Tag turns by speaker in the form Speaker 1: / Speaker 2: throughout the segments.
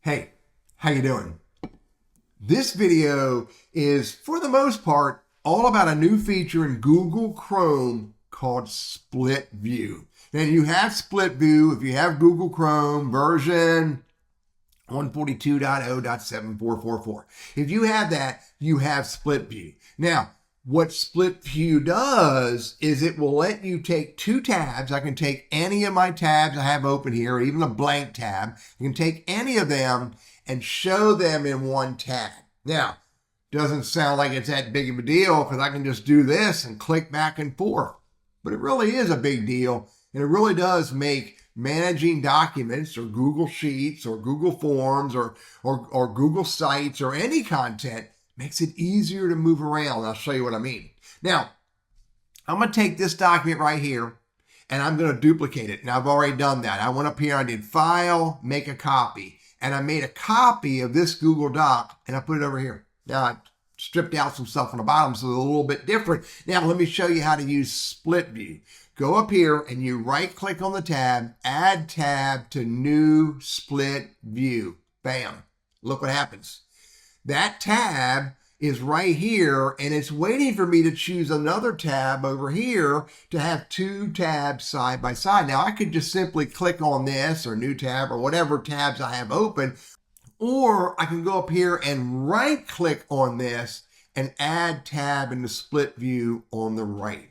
Speaker 1: Hey, how you doing? This video is, for the most part, all about a new feature in Google Chrome called Split View. Now, you have Split View if you have Google Chrome version 142.0.7444. If you have that, you have Split View. Now, what Split View does is it will let you take two tabs. I can take any of my tabs I have open here, even a blank tab. You can take any of them and show them in one tab. Now, doesn't sound like it's that big of a deal because I can just do this and click back and forth. But it really is a big deal, and it really does make managing documents or Google Sheets or Google Forms or Google Sites or any content makes it easier to move around. I'll show you what I mean. Now, I'm going to take this document right here and I'm going to duplicate it. Now, I've already done that. I went up here, I did File, Make a Copy, and I made a copy of this Google Doc and I put it over here. Now, I stripped out some stuff on the bottom, so it's a little bit different. Now, let me show you how to use Split View. Go up here and you right-click on the tab, Add Tab to New Split View. Bam. Look what happens. That tab is right here, and it's waiting for me to choose another tab over here to have two tabs side by side. Now, I could just simply click on this or new tab or whatever tabs I have open, or I can go up here and right-click on this and add tab in the split view on the right.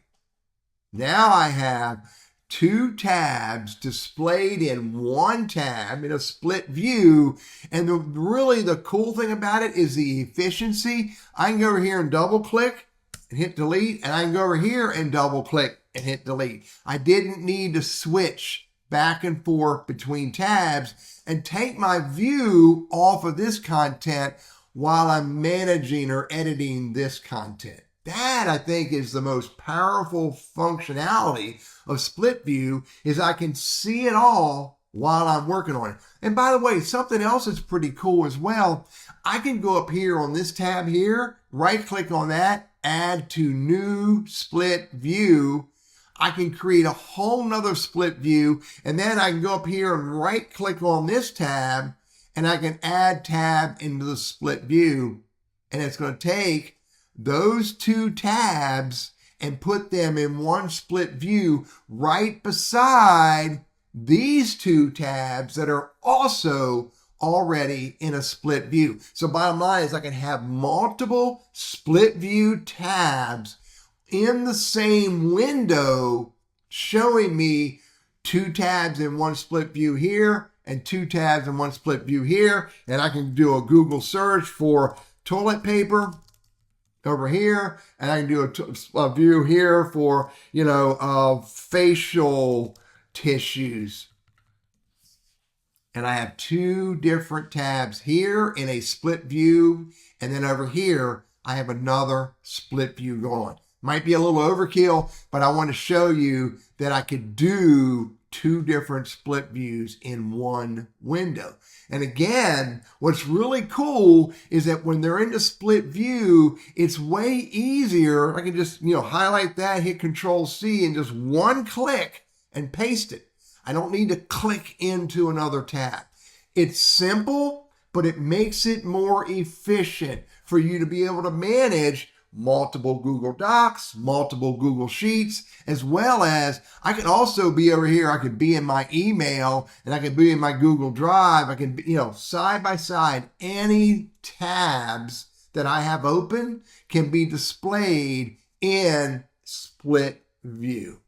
Speaker 1: Now I have two tabs displayed in one tab in a split view. And really the cool thing about it is the efficiency. I can go over here and double click and hit delete, and I can go over here and double click and hit delete. I didn't need to switch back and forth between tabs and take my view off of this content while I'm managing or editing this content. That, I think, is the most powerful functionality of Split View, is I can see it all while I'm working on it. And by the way, something else that's pretty cool as well, I can go up here on this tab here, right-click on that, add to new split view. I can create a whole nother split view, and then I can go up here and right-click on this tab, and I can add tab into the split view, and it's going to take those two tabs and put them in one split view right beside these two tabs that are also already in a split view. So bottom line is I can have multiple split view tabs in the same window showing me two tabs in one split view here and two tabs in one split view here. And I can do a Google search for toilet paper over here, and I can do a view here for, facial tissues. And I have two different tabs here in a split view, and then over here, I have another split view going. Might be a little overkill, but I want to show you that I could do two different split views in one window. And again, what's really cool is that when they're in the split view, it's way easier. I can just, highlight that, hit Control C, and just one click and paste it. I don't need to click into another tab. It's simple, but it makes it more efficient for you to be able to manage multiple Google Docs, multiple Google Sheets, as well as I could also be over here. I could be in my email and I could be in my Google Drive. I can, side by side, any tabs that I have open can be displayed in split view.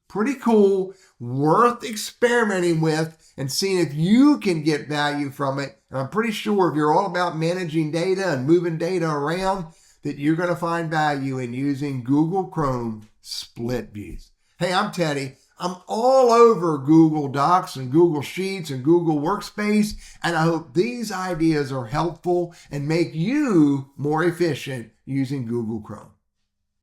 Speaker 1: Pretty cool, worth experimenting with and seeing if you can get value from it. And I'm pretty sure if you're all about managing data and moving data around, that you're going to find value in using Google Chrome split views. Hey, I'm Teddy. I'm all over Google Docs and Google Sheets and Google Workspace, and I hope these ideas are helpful and make you more efficient using Google Chrome.